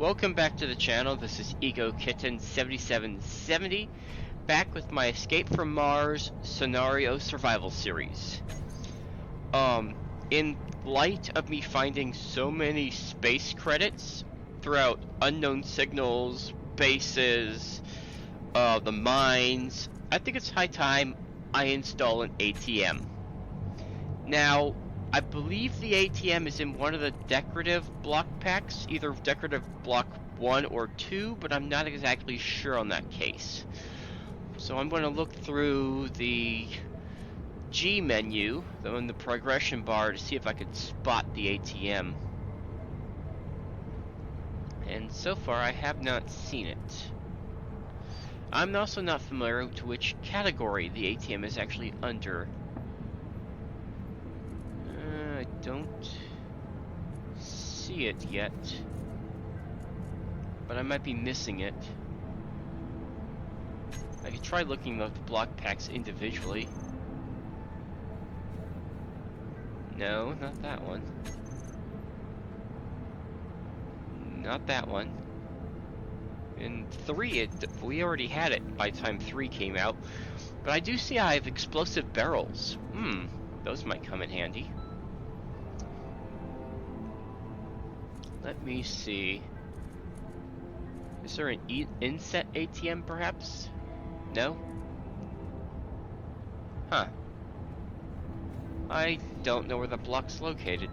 Welcome back to the channel. This is Kitten 7770, back with my Escape from Mars scenario survival series. In light of me finding so many space credits throughout unknown signals, bases, the mines, I think it's high time I install an ATM. Now, I believe the ATM is in one of the decorative block packs, either decorative block 1 or 2, but I'm not exactly sure on that case. So I'm going to look through the G menu, in the progression bar, to see if I could spot the ATM. And so far I have not seen it. I'm also not familiar to which category the ATM is actually under. I don't see it yet, but I might be missing it. I could try looking at the block packs individually. No, not that one. Not that one. In 3, we already had it by the time 3 came out. But I do see I have explosive barrels. Those might come in handy. Let me see. Is there an inset ATM perhaps? No? Huh. I don't know where the block's located.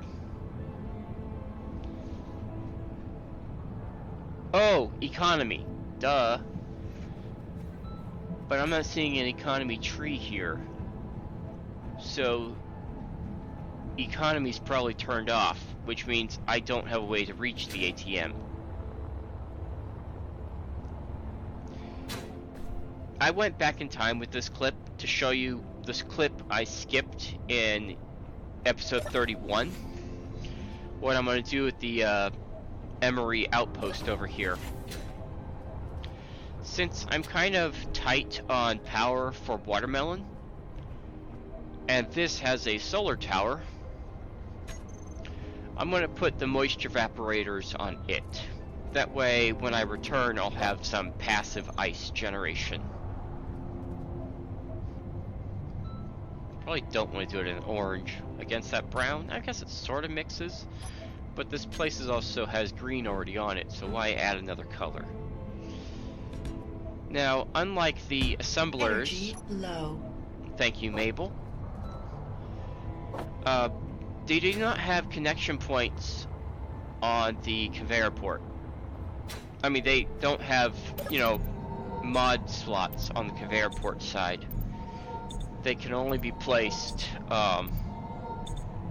Oh, economy. Duh. But I'm not seeing an economy tree here. So, economy's probably turned off, which means I don't have a way to reach the ATM. I went back in time with this clip to show you this clip I skipped in episode 31. What I'm going to do with the Emery outpost over here. Since I'm kind of tight on power for Watermelon, and this has a solar tower, I'm going to put the moisture evaporators on it. That way, when I return, I'll have some passive ice generation. Probably don't want to do it in orange against that brown. I guess it sort of mixes, but this place also has green already on it, so why add another color? Now, unlike the assemblers, Energy low. Thank you, Mabel. They do not have connection points on the conveyor port. I mean, they don't have, mod slots on the conveyor port side. They can only be placed on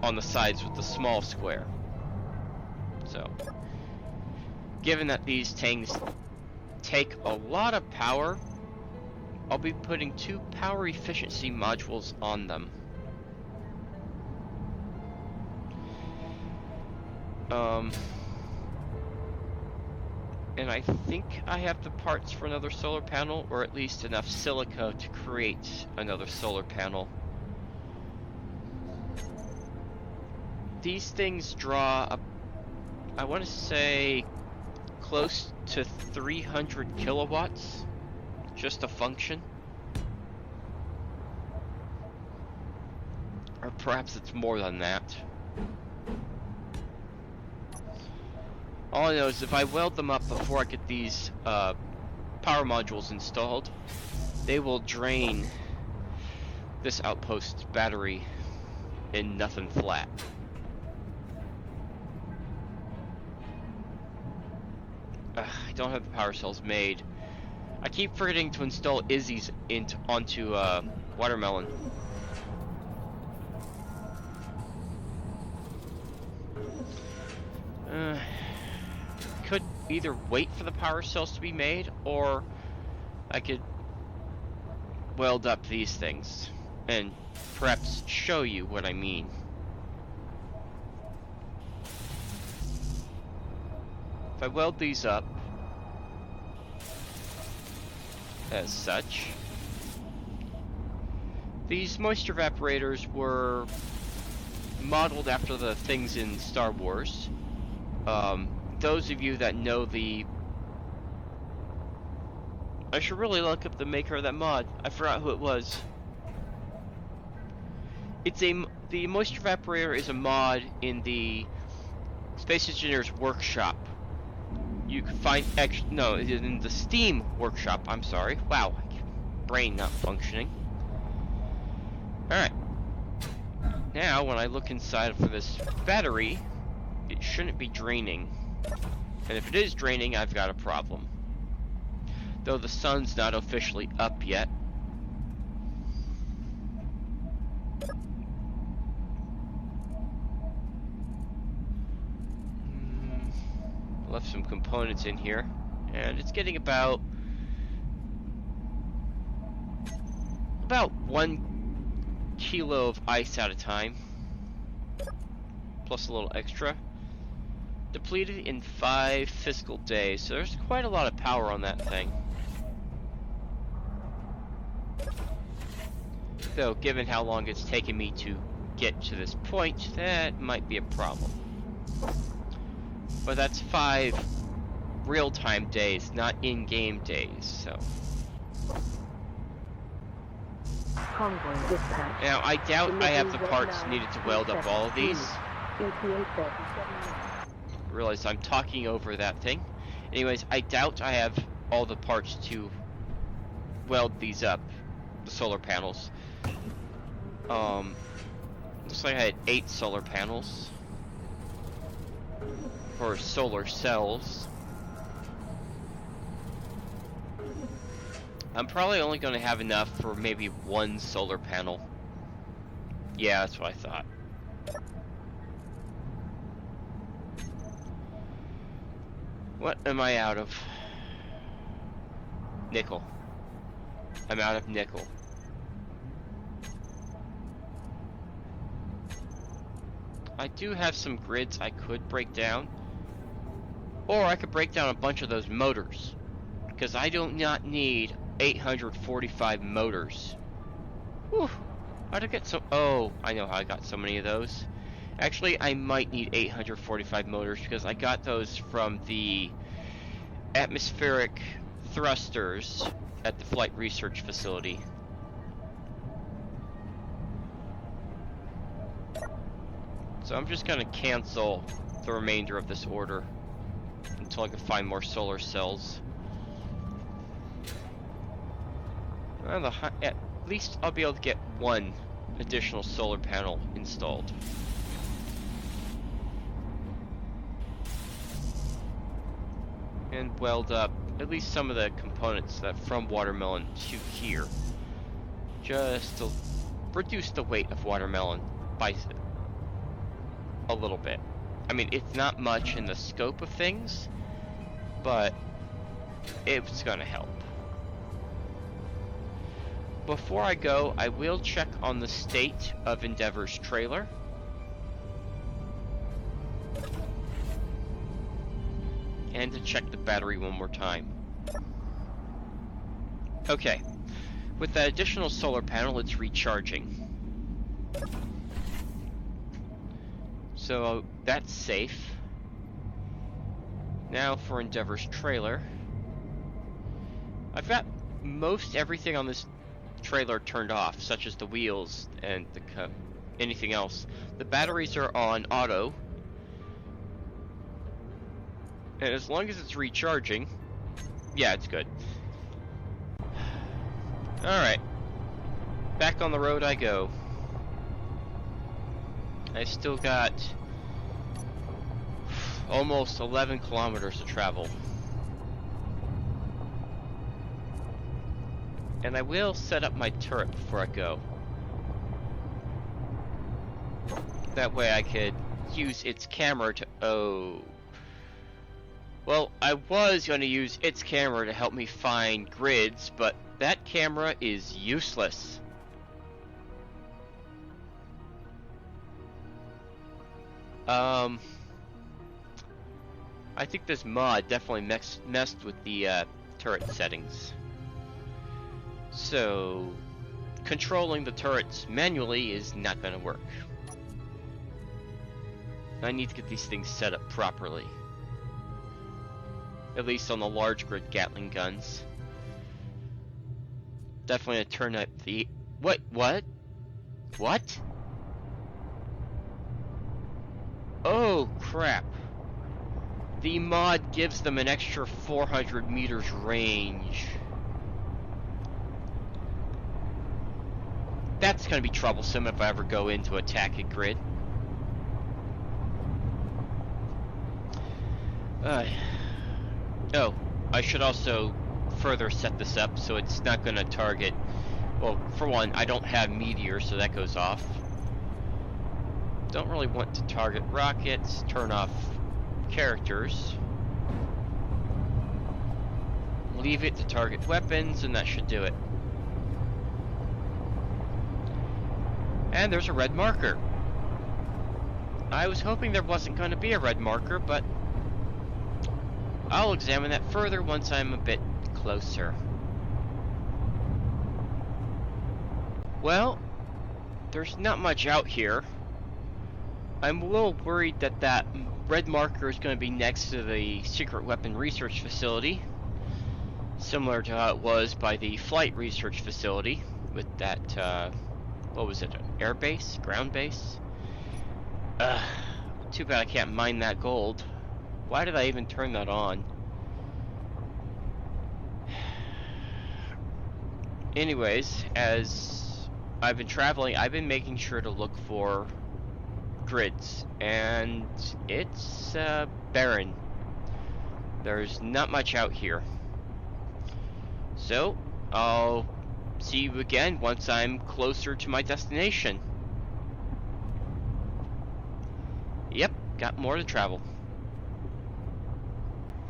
the sides with the small square. So, given that these things take a lot of power, I'll be putting 2 power efficiency modules on them. And I think I have the parts for another solar panel, or at least enough silica to create another solar panel. These things draw, I want to say, close to 300 kilowatts, just to function. Or perhaps it's more than that. All I know is if I weld them up before I get these power modules installed, they will drain this outpost's battery in nothing flat. I don't have the power cells made. I keep forgetting to install Izzy's onto Watermelon. Could either wait for the power cells to be made, or I could weld up these things and perhaps show you what I mean. If I weld these up as such, these moisture evaporators were modeled after the things in Star Wars. those of you that know the... I should really look up the maker of that mod. I forgot who it was. It's the moisture evaporator is a mod in the Space Engineers Workshop. You can find no, in the Steam Workshop. I'm sorry. Wow, brain not functioning. All right. Now, when I look inside for this battery, it shouldn't be draining. And if it is draining, I've got a problem. Though the sun's not officially up yet. Left some components in here, and it's getting about 1 kilo of ice at a time, plus a little extra. Depleted in 5 fiscal days, so there's quite a lot of power on that thing. Though, given how long it's taken me to get to this point, that might be a problem. But that's 5 real-time days, not in-game days, so... Now, I doubt I have the parts needed to weld up all of these. I realize I'm talking over that thing. Anyways, I doubt I have all the parts to weld these up, the solar panels. Looks like I had 8 solar panels. Or solar cells. I'm probably only going to have enough for maybe 1 solar panel. Yeah, that's what I thought. What am I out of? Nickel. I'm out of nickel. I do have some grids I could break down. Or I could break down a bunch of those motors. Because I do not need 845 motors. Whew. How'd I get so... Oh, I know how I got so many of those. Actually, I might need 845 motors because I got those from the atmospheric thrusters at the Flight Research Facility. So I'm just gonna cancel the remainder of this order until I can find more solar cells. Well, at least I'll be able to get 1 additional solar panel installed. And weld up at least some of the components that from Watermelon to here. Just to reduce the weight of Watermelon by a little bit. I mean, it's not much in the scope of things, but it's gonna help. Before I go, I will check on the state of Endeavor's trailer. And to check the battery one more time. Okay. With that additional solar panel, it's recharging. So that's safe. Now for Endeavor's trailer. I've got most everything on this trailer turned off, such as the wheels and the anything else. The batteries are on auto. And as long as it's recharging, yeah, it's good. Alright. Back on the road I go. I still got almost 11 kilometers to travel. And I will set up my turret before I go. That way I could use its camera to... Oh. Well, I was going to use its camera to help me find grids, but that camera is useless. I think this mod definitely messed with the turret settings. So, controlling the turrets manually is not going to work. I need to get these things set up properly. At least on the large grid Gatling guns. Definitely gonna turn up the... What? What? Oh, crap. The mod gives them an extra 400 meters range. That's gonna be troublesome if I ever go into attack a grid. Oh, I should also further set this up so it's not gonna target... Well, for one, I don't have meteors, so that goes off. Don't really want to target rockets, turn off characters. Leave it to target weapons, and that should do it. And there's a red marker. I was hoping there wasn't going to be a red marker, but I'll examine that further once I'm a bit closer. Well, there's not much out here. I'm a little worried that that red marker is going to be next to the secret weapon research facility, similar to how it was by the flight research facility with that, what was it, an air base? Ground base? Too bad I can't mine that gold. Why did I even turn that on? Anyways, as I've been traveling, I've been making sure to look for grids, and it's barren. There's not much out here. So, I'll see you again once I'm closer to my destination. Yep, got more to travel.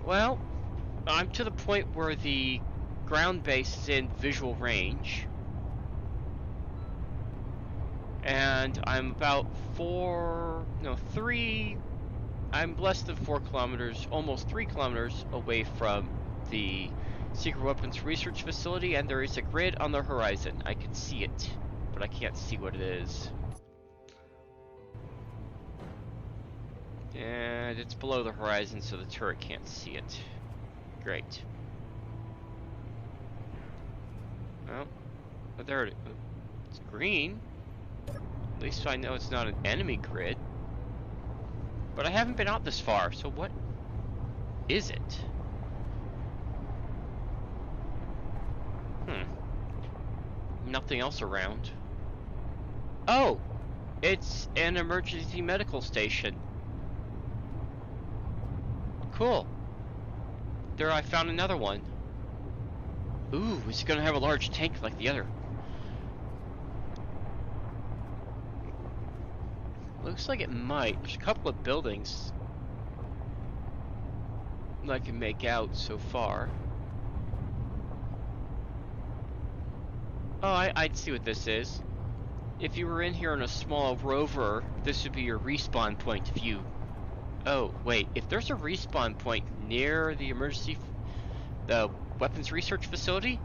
Well, I'm to the point where the ground base is in visual range. And I'm about I'm less than 4 kilometers, almost 3 kilometers away from the secret weapons research facility, and there is a grid on the horizon. I can see it, but I can't see what it is. And it's below the horizon, so the turret can't see it. Great. Well, but there it is. It's green. At least I know it's not an enemy grid. But I haven't been out this far, so what is it? Nothing else around. Oh! It's an emergency medical station. Cool. There, I found another one. Ooh, is it gonna have a large tank like the other? Looks like it might. There's a couple of buildings I can make out so far. Oh, I'd see what this is. If you were in here on a small rover, this would be your respawn point if you... Oh, wait. If there's a respawn point near the the weapons research facility,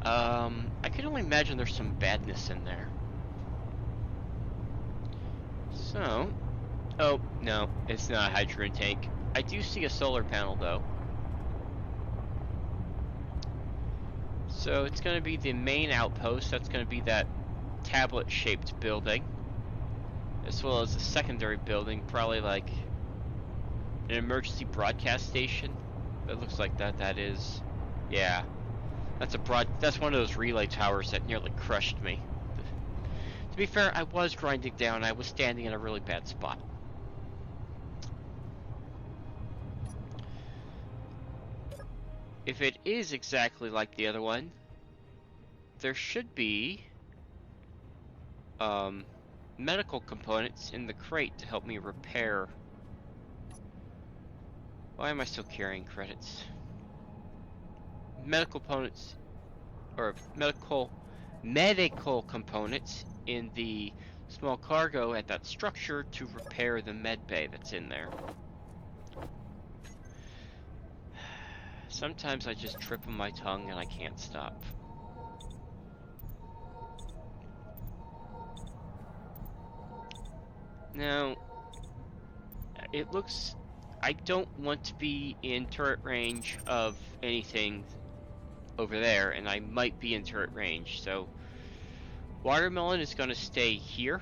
I can only imagine there's some badness in there. So, oh, no, it's not a hydrogen tank. I do see a solar panel, though. So it's going to be the main outpost. That's going to be that tablet-shaped building, as well as a secondary building, probably like an emergency broadcast station. It looks like that is. Yeah, that's one of those relay towers that nearly crushed me. To be fair, I was grinding down. I was standing in a really bad spot. If it is exactly like the other one, there should be medical components in the crate to help me repair. Why am I still carrying credits? Medical components, or medical components in the small cargo at that structure to repair the med bay that's in there. Sometimes I just trip on my tongue and I can't stop. Now, it looks I don't want to be in turret range of anything over there, and I might be in turret range, so Watermelon is going to stay here,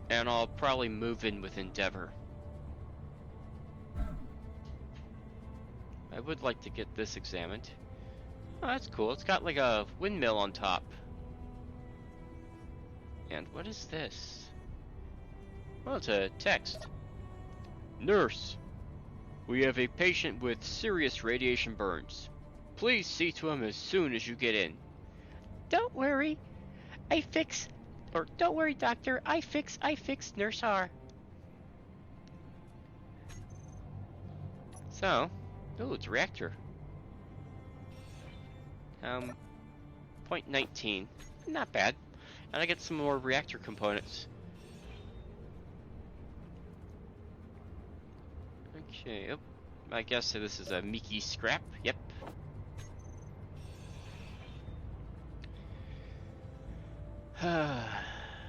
and I'll probably move in with Endeavor. I would like to get this examined. Oh, that's cool. It's got like a windmill on top. And what is this? Well, it's a text. Nurse, we have a patient with serious radiation burns. Please see to him as soon as you get in. Don't worry, don't worry, doctor, I fix, Nurse R. So, oh, it's a reactor. 0.19, not bad. And I get some more reactor components. Okay, oh, I guess this is a Mickey scrap, yep.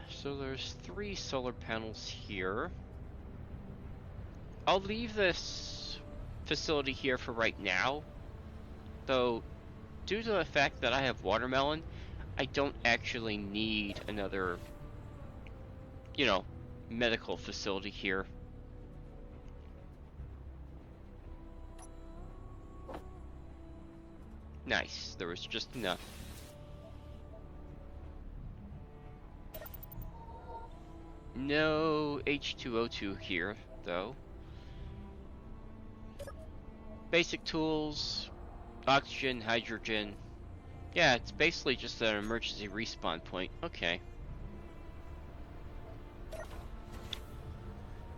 So there's 3 solar panels here. I'll leave this facility here for right now, though due to the fact that I have Watermelon, I don't actually need another, you know, medical facility here. Nice, there was just enough. No H2O2 here, though. Basic tools, oxygen, hydrogen. Yeah, it's basically just an emergency respawn point. Okay.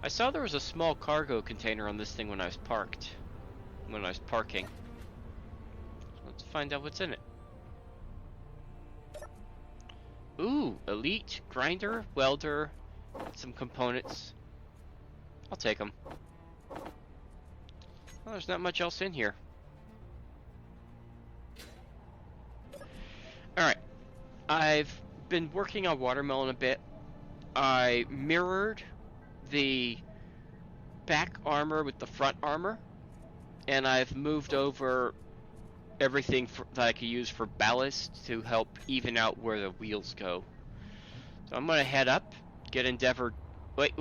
I saw there was a small cargo container on this thing when I was parking. Let's find out what's in it. Ooh, elite, grinder, welder, some components. I'll take them. Well, there's not much else in here. Alright, I've been working on Watermelon a bit. I mirrored the back armor with the front armor, and I've moved over everything that I could use for ballast to help even out where the wheels go. So I'm gonna head up, get Endeavor. Wait.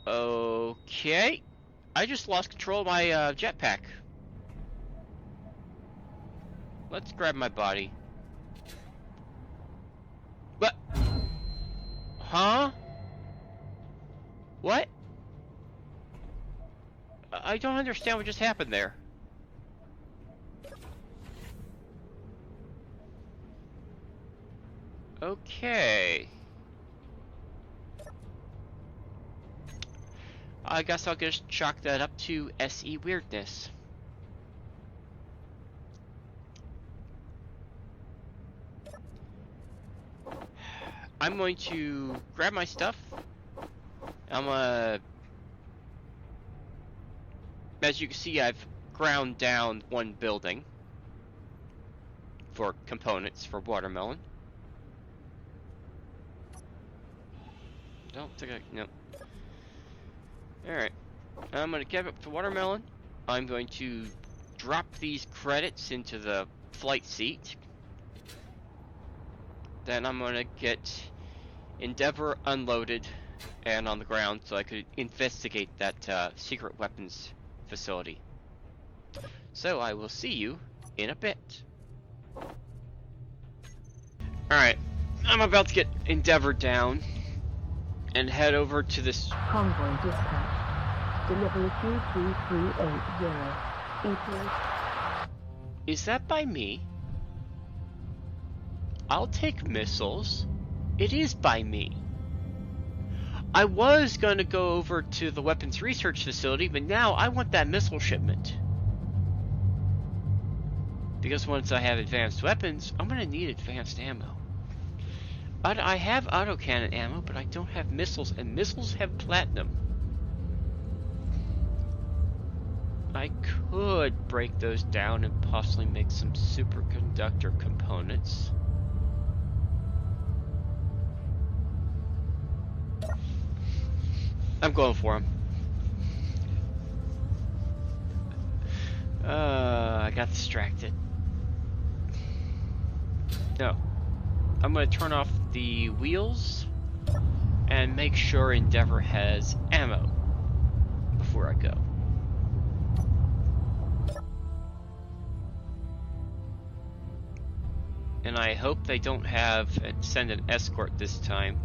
Okay. I just lost control of my jetpack. Let's grab my body. What? Huh? What? I don't understand what just happened there. Okay. I guess I'll just chalk that up to SE weirdness. I'm going to grab my stuff. As you can see, I've ground down one building for components for Watermelon. Don't think no. Alright. I'm gonna give up to Watermelon. I'm going to drop these credits into the flight seat. Then I'm gonna get Endeavor unloaded and on the ground so I could investigate that secret weapons facility. So I will see you in a bit. Alright, I'm about to get Endeavor down and head over to this convoy dispatch. Delivery 33380. Is that by me? I'll take missiles. It is by me. I was gonna go over to the weapons research facility, but now I want that missile shipment. Because once I have advanced weapons, I'm gonna need advanced ammo. I have autocannon ammo, but I don't have missiles, and missiles have platinum. I could break those down and possibly make some superconductor components. I'm going for them. I got distracted. No. I'm gonna turn off the wheels and make sure Endeavor has ammo before I go. And I hope they don't send an escort this time.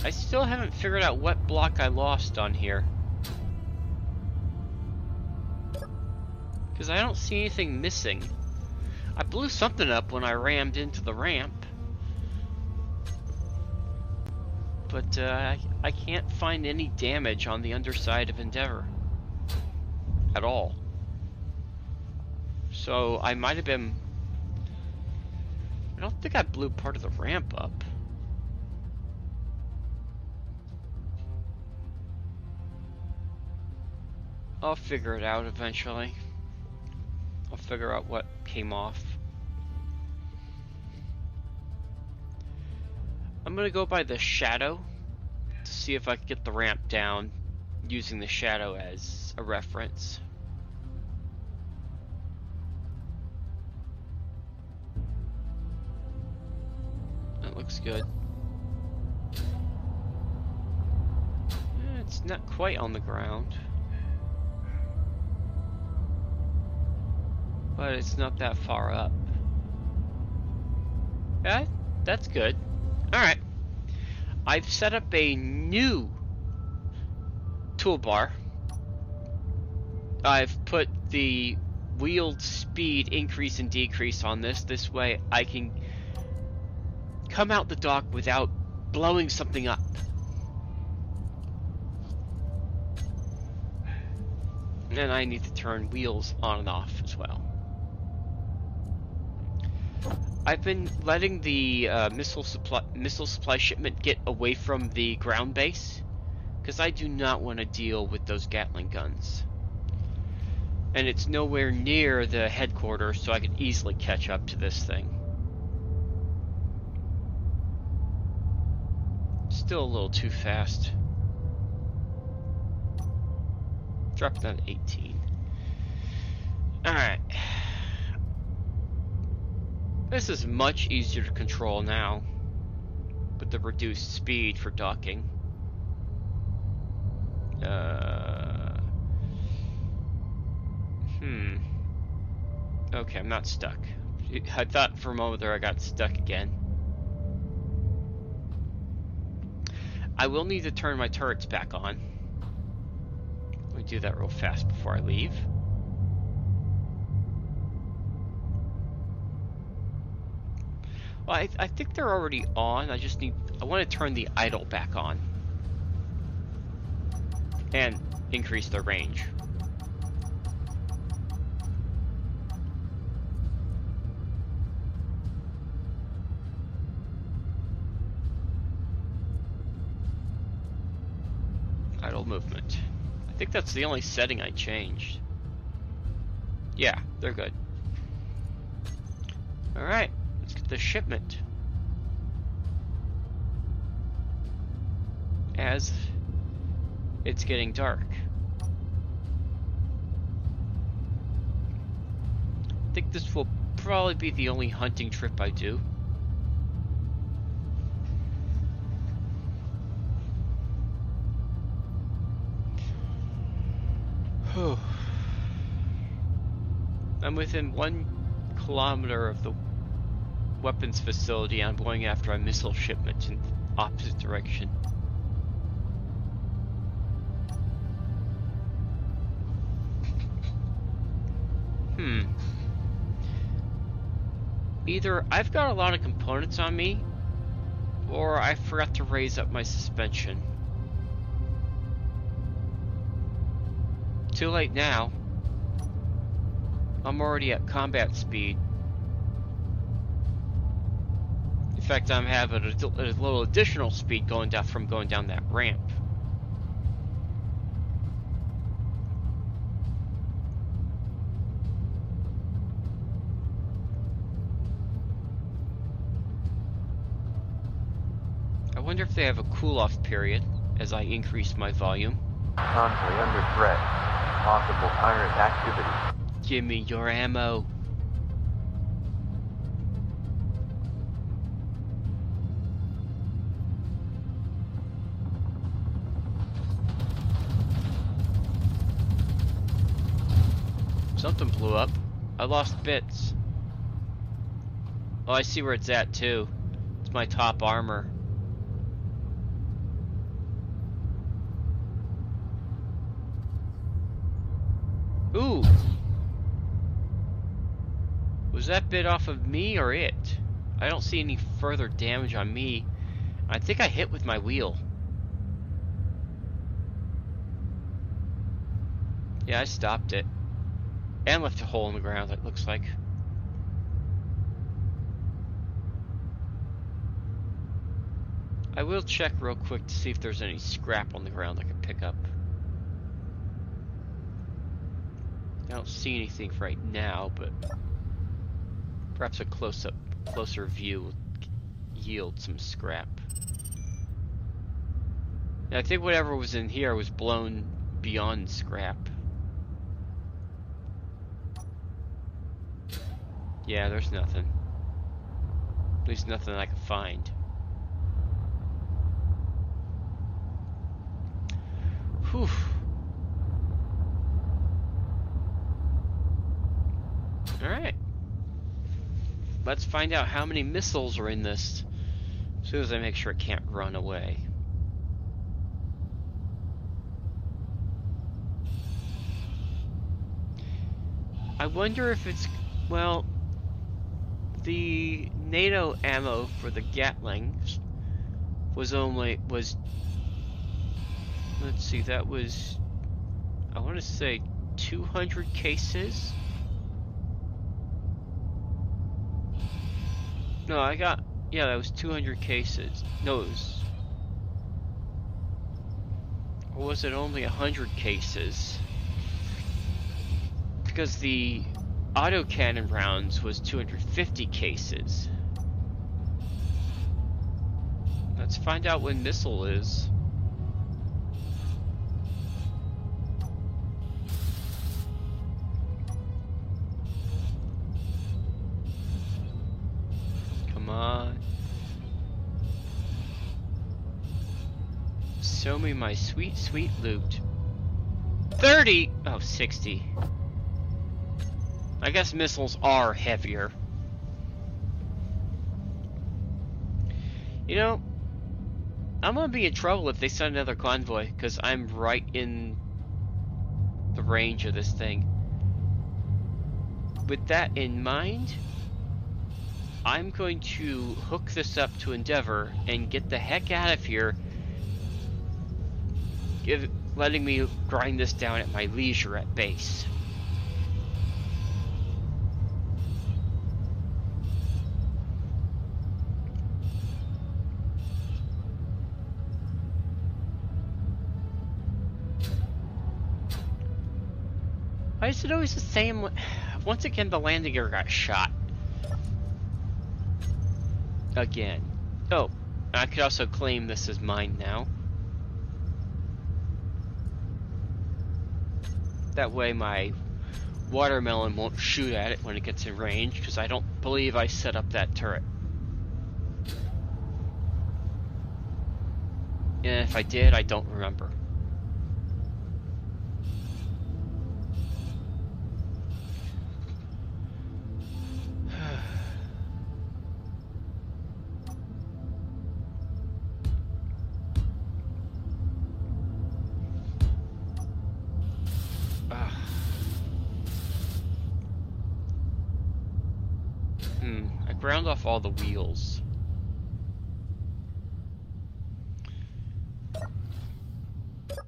I still haven't figured out what block I lost on here. Because I don't see anything missing. I blew something up when I rammed into the ramp. But I can't find any damage on the underside of Endeavor. At all. So I might have been... I don't think I blew part of the ramp up. I'll figure it out eventually. I'll figure out what came off. I'm gonna go by the shadow to see if I can get the ramp down using the shadow as a reference. That looks good. It's not quite on the ground. But it's not that far up. Yeah, that's good. Alright. I've set up a new toolbar. I've put the wheeled speed increase and decrease on this. This way I can come out the dock without blowing something up. And I need to turn wheels on and off as well. I've been letting the missile supply shipment get away from the ground base, because I do not want to deal with those Gatling guns. And it's nowhere near the headquarters, so I can easily catch up to this thing. Still a little too fast. Drop down to 18. Alright. This is much easier to control now, with the reduced speed for docking. Okay, I'm not stuck. I thought for a moment there I got stuck again. I will need to turn my turrets back on. Let me do that real fast before I leave. Well, I think they're already on. I want to turn the idle back on. And increase their range. Idle movement. I think that's the only setting I changed. Yeah, they're good. Alright. Let's get the shipment. As it's getting dark. I think this will probably be the only hunting trip I do. I'm within 1 kilometer of the weapons facility. I'm going after a missile shipment in the opposite direction. Either I've got a lot of components on me, or I forgot to raise up my suspension. Too late now. I'm already at combat speed. In fact, I'm having a little additional speed going down that ramp. I wonder if they have a cool-off period as I increase my volume. Convoy under threat. possible pirate activity. Give me your ammo. Something blew up. I lost bits. Oh, I see where it's at too. It's my top armor. Ooh! Was that bit off of me or it? I don't see any further damage on me. I think I hit with my wheel. Yeah, I stopped it. And left a hole in the ground, it looks like. I will check real quick to see if there's any scrap on the ground I can pick up. I don't see anything right now, but perhaps a closer view will yield some scrap. And I think whatever was in here was blown beyond scrap. Yeah, there's nothing. At least nothing I can find. Whew. Alright. Let's find out how many missiles are in this as soon as I make sure it can't run away. I wonder if it's, well, the NATO ammo for the Gatlings was let's see, that was, I want to say 200 cases. No, yeah, that was 200 cases. No, or was it only 100 cases? Because the autocannon rounds was 250 cases. Let's find out when missile is. Come on. Show me my sweet, sweet loot. 30! Oh, 60. I guess missiles are heavier. You know, I'm gonna be in trouble if they send another convoy, because I'm right in the range of this thing. With that in mind, I'm going to hook this up to Endeavor and get the heck out of here, letting me grind this down at my leisure at base. Why is it always the same? Once again, the landing gear got shot. Again. Oh, I could also claim this as mine now. That way my watermelon won't shoot at it when it gets in range, because I don't believe I set up that turret. And if I did, I don't remember. I ground off all the wheels.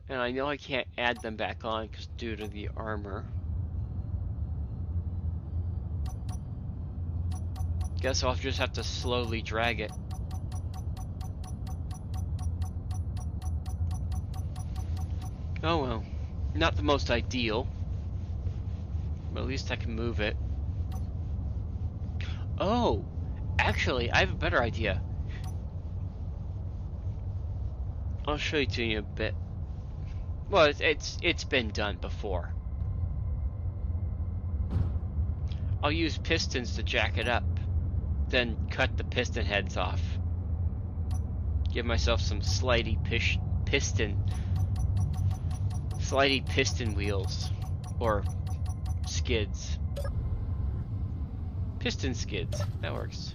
And I know I can't add them back on because due to the armor. Guess I'll just have to slowly drag it. Oh well. Not the most ideal. But at least I can move it. Oh! Actually, I have a better idea. I'll show it to you in a bit. Well, it's been done before. I'll use pistons to jack it up, then cut the piston heads off. Give myself some slidey piston wheels, or skids. Piston skids, that works.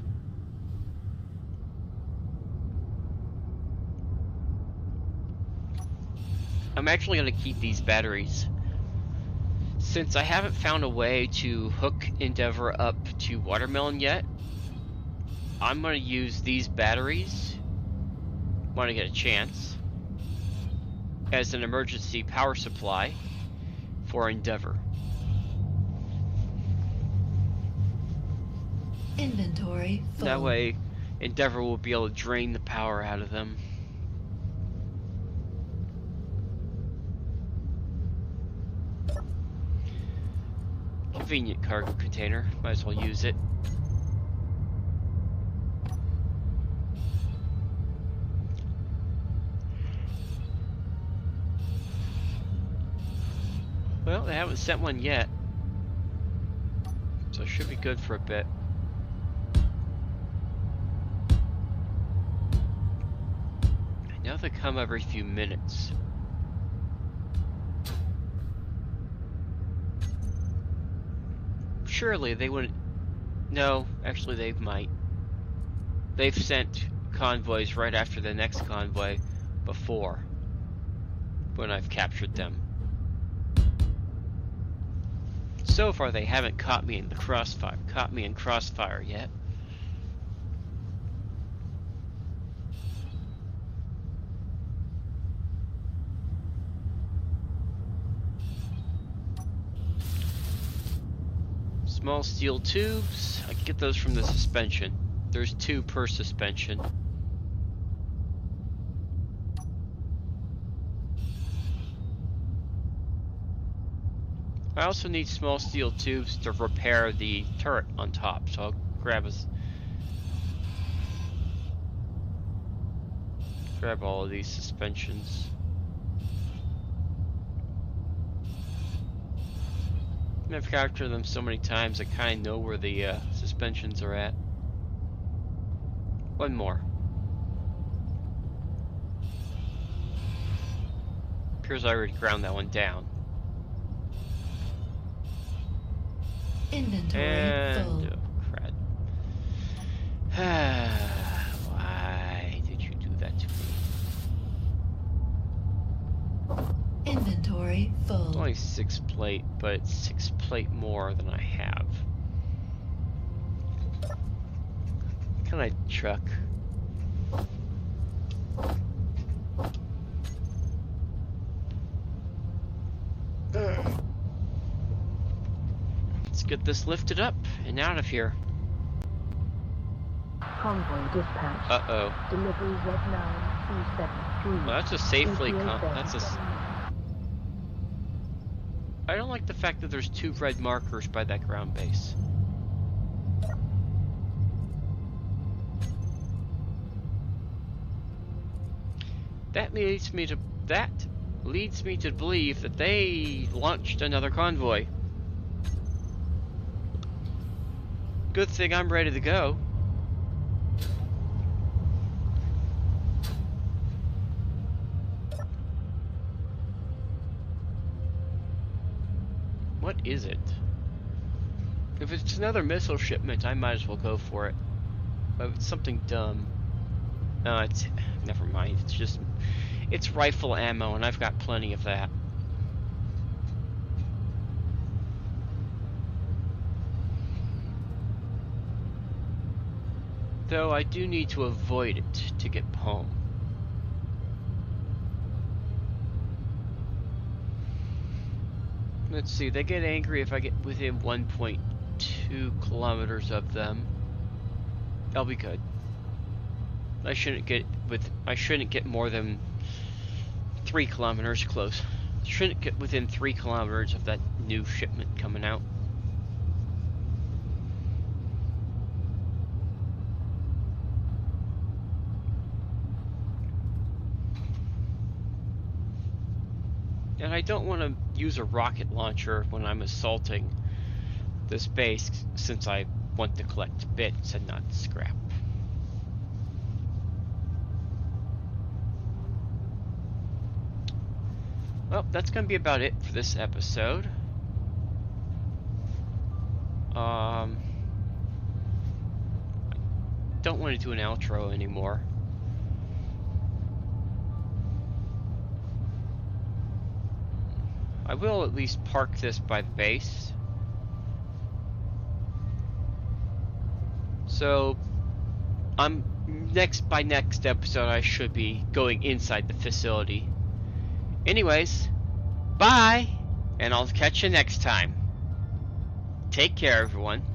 I'm actually going to keep these batteries. Since I haven't found a way to hook Endeavor up to Watermelon yet, I'm going to use these batteries, when I get a chance, as an emergency power supply for Endeavor. Inventory full. That way, Endeavor will be able to drain the power out of them. Convenient cargo container, might as well use it. Well, they haven't sent one yet, so it should be good for a bit. I know they come every few minutes. Surely they wouldn't. No, actually they might. They've sent convoys right after the next convoy before, when I've captured them. So far they haven't caught me in the crossfire yet. Small steel tubes, I can get those from the suspension. There's 2 per suspension. I also need small steel tubes to repair the turret on top, so I'll grab all of these suspensions. I've captured them so many times, I kind of know where the suspensions are at. One more. Appears I already ground that one down. Inventory And full. oh, crud. Why did you do that to me? Inventory It's full. only 6 plate, but it's 6 plate more than I have. Can I truck? Let's get this lifted up and out of here. Convoy dispatch. Uh-oh. Delivery Z9273. Well, that's a safely that's a I don't like the fact that there's 2 red markers by that ground base. That leads me to believe that they launched another convoy. Good thing I'm ready to go. What is it? If it's another missile shipment, I might as well go for it. But if it's something dumb. No, it's... never mind. It's rifle ammo, and I've got plenty of that. Though I do need to avoid it to get home. Let's see, they get angry if I get within 1.2 kilometers of them. I'll be good. I shouldn't get more than 3 kilometers close. Shouldn't get within 3 kilometers of that new shipment coming out. And I don't want to use a rocket launcher when I'm assaulting this base since I want to collect bits and not scrap. Well, that's gonna be about it for this episode. Don't want to do an outro anymore. I will at least park this by the base. So, by next episode I should be going inside the facility. Anyways, bye, and I'll catch you next time. Take care, everyone.